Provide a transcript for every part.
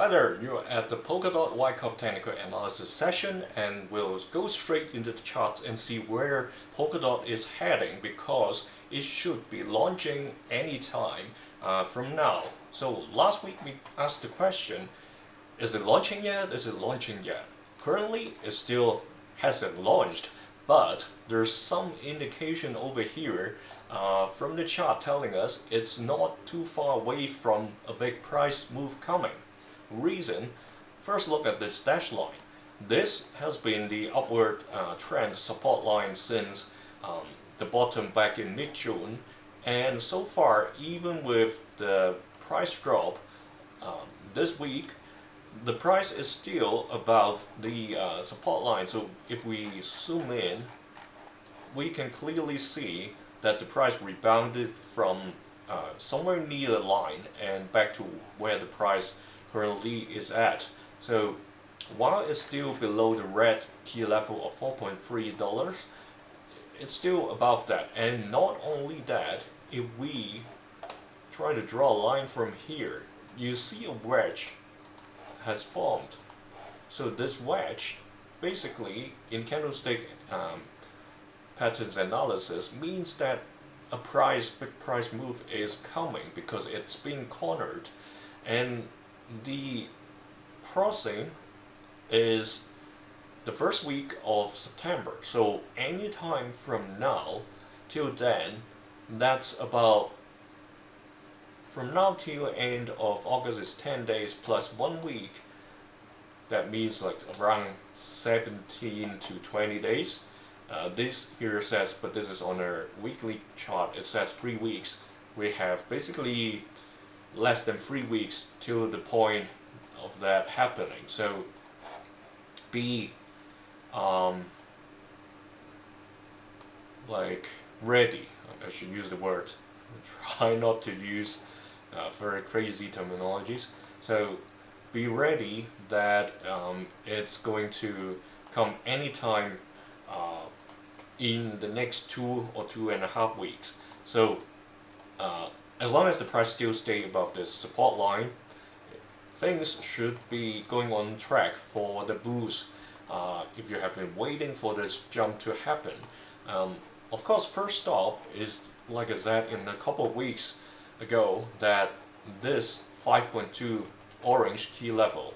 Hi there, you're at the Polkadot Wyckoff technical analysis session, and we'll go straight into the charts and see where Polkadot is heading, because it should be launching anytime from now. So last week we asked the question, is it launching yet? Is it launching yet? Currently it still hasn't launched, but there's some indication over here from the chart telling us it's not too far away from a big price move coming. Reason, first look at this dash line. This has been the upward trend support line since the bottom back in mid-June, and so far, even with the price drop this week, the price is still above the support line. So if we zoom in, we can clearly see that the price rebounded from somewhere near the line and back to where the price currently is at. So while it's still below the red key level of $4.3, it's still above that. And not only that, if we try to draw a line from here, you see a wedge has formed. So this wedge basically in candlestick patterns analysis means that a big price move is coming because it's being cornered, and the crossing is the first week of September. So anytime from now till then, that's about, from now till end of August is 10 days plus 1 week. That means like around 17 to 20 days. This here says, but this is on a weekly chart, it says 3 weeks. We have basically less than 3 weeks till the point of that happening. So be like ready. I should use the word. Try not to use very crazy terminologies. So be ready that it's going to come anytime in the next 2 or 2.5 weeks. So as long as the price still stays above this support line, things should be going on track for the boost if you have been waiting for this jump to happen. Of course, first stop is, like I said in a couple of weeks ago, that this 5.2 orange key level,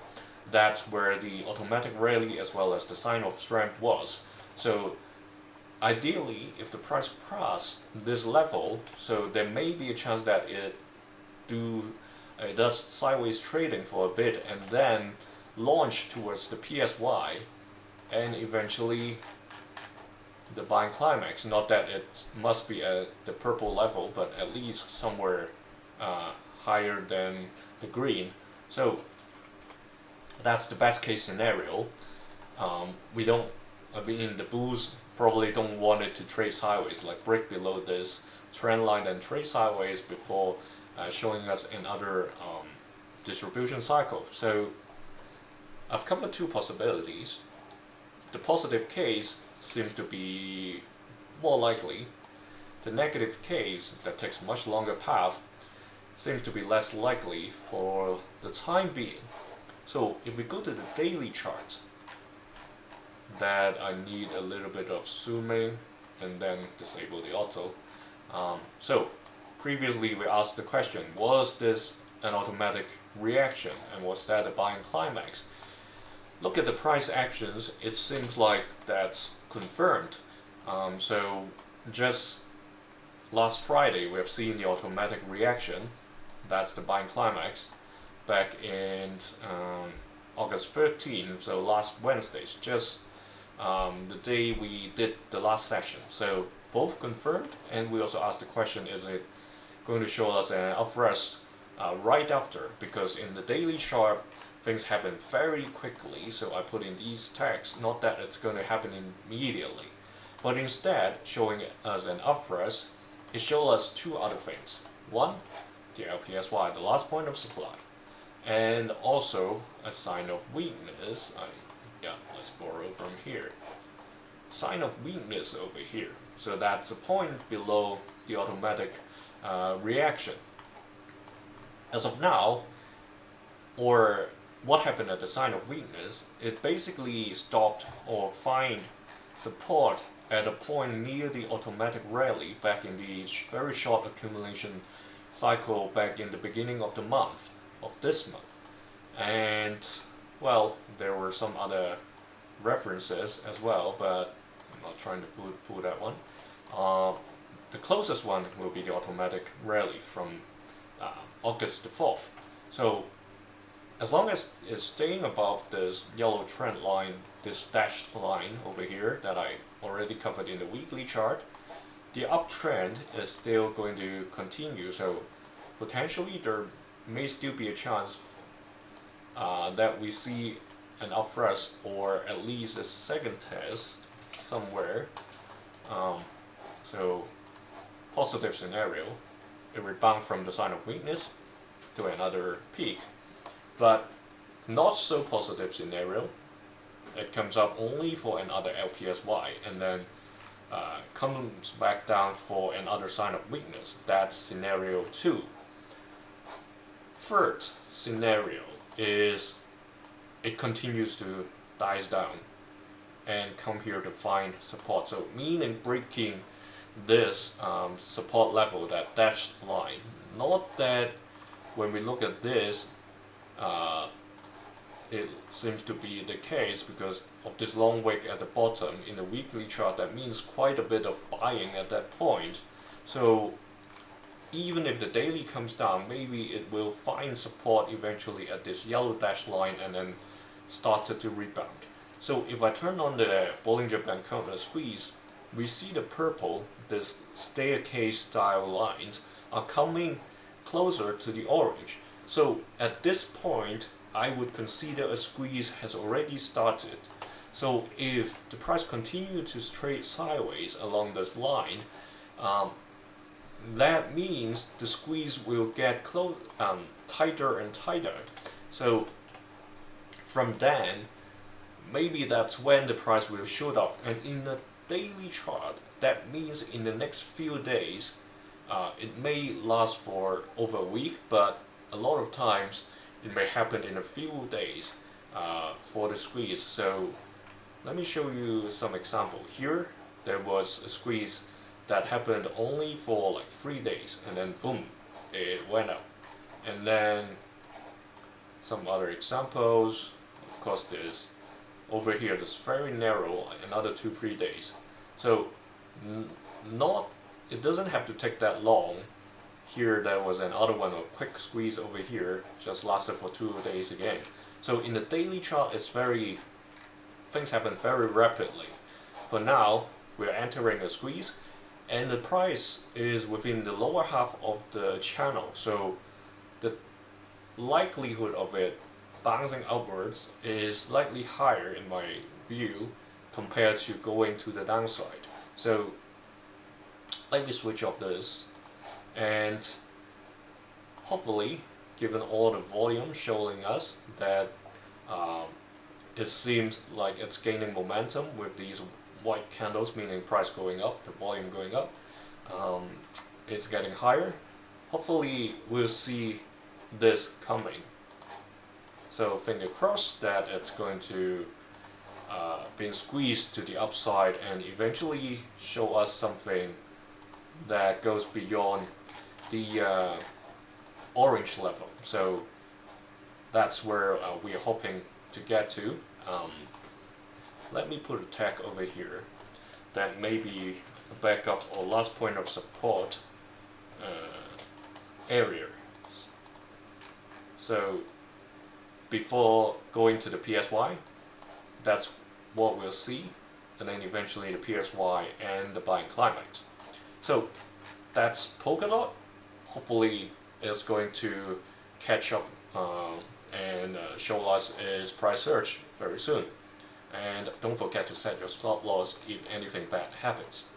that's where the automatic rally as well as the sign of strength was. So ideally, if the price crosses this level, so there may be a chance that it does sideways trading for a bit and then launch towards the PSY and eventually the buying climax. Not that it must be at the purple level, but at least somewhere higher than the green. So that's the best case scenario. The bulls probably don't want it to trade sideways, like break below this trend line and trade sideways before showing us another distribution cycle. So I've covered two possibilities. The positive case seems to be more likely. The negative case that takes a much longer path seems to be less likely for the time being. So if we go to the daily chart, that I need a little bit of zooming and then disable the auto. So previously we asked the question, was this an automatic reaction, and was that a buying climax? Look at the price actions, it seems like that's confirmed. So just last Friday we have seen the automatic reaction, that's the buying climax, back in August 13th, so last Wednesday, just the day we did the last session. So both confirmed, and we also asked the question, is it going to show us an upthrust right after? Because in the daily chart things happen very quickly, so I put in these tags, not that it's going to happen immediately, but instead showing us an upthrust. It shows us two other things. One, the LPSY, the last point of supply, and also a sign of weakness. Let's borrow from here. Sign of weakness over here. So that's a point below the automatic reaction. As of now, or what happened at the sign of weakness, it basically stopped or find support at a point near the automatic rally back in the very short accumulation cycle back in the beginning of the month, of this month. And well, there were some other references as well, but I'm not trying to pull that one. The closest one will be the automatic rally from August the 4th. So as long as it's staying above this yellow trend line, this dashed line over here that I already covered in the weekly chart, the uptrend is still going to continue. So potentially there may still be a chance that we see an upthrust or at least a second test somewhere. So positive scenario, a rebound from the sign of weakness to another peak. But not so positive scenario, it comes up only for another LPSY and then comes back down for another sign of weakness. That's scenario 2. Third scenario is it continues to dies down and come here to find support. So meaning breaking this support level, that dashed line. Not that when we look at this, it seems to be the case because of this long wick at the bottom in the weekly chart. That means quite a bit of buying at that point. So even if the daily comes down, maybe it will find support eventually at this yellow dashed line and then started to rebound. So if I turn on the Bollinger Band counter squeeze, we see the purple, this staircase style lines are coming closer to the orange. So at this point, I would consider a squeeze has already started. So if the price continues to trade sideways along this line, that means the squeeze will get tighter and tighter. So from then, maybe that's when the price will shoot up. And in the daily chart, that means in the next few days, it may last for over a week, but a lot of times it may happen in a few days for the squeeze. So let me show you some example. Here there was a squeeze that happened only for like 3 days and then boom, it went up. And then some other examples, of course this over here, this very narrow, another 2-3 days. So it doesn't have to take that long. Here there was another one, a quick squeeze over here, just lasted for 2 days again. So in the daily chart, things happen very rapidly. For now, we're entering a squeeze, and the price is within the lower half of the channel. So the likelihood of it bouncing upwards is slightly higher in my view compared to going to the downside. So let me switch off this, and hopefully, given all the volume showing us that it seems like it's gaining momentum with these white candles, meaning price going up, the volume going up, it's getting higher. Hopefully we'll see this coming. So finger crossed that it's going to being squeezed to the upside and eventually show us something that goes beyond the orange level. So that's where we are hoping to get to. Let me put a tag over here that may be a backup or last point of support area. So before going to the PSY, that's what we'll see, and then eventually the PSY and the buying climax. So that's Polkadot. Hopefully it's going to catch up and show us its price surge very soon. And don't forget to set your stop loss if anything bad happens.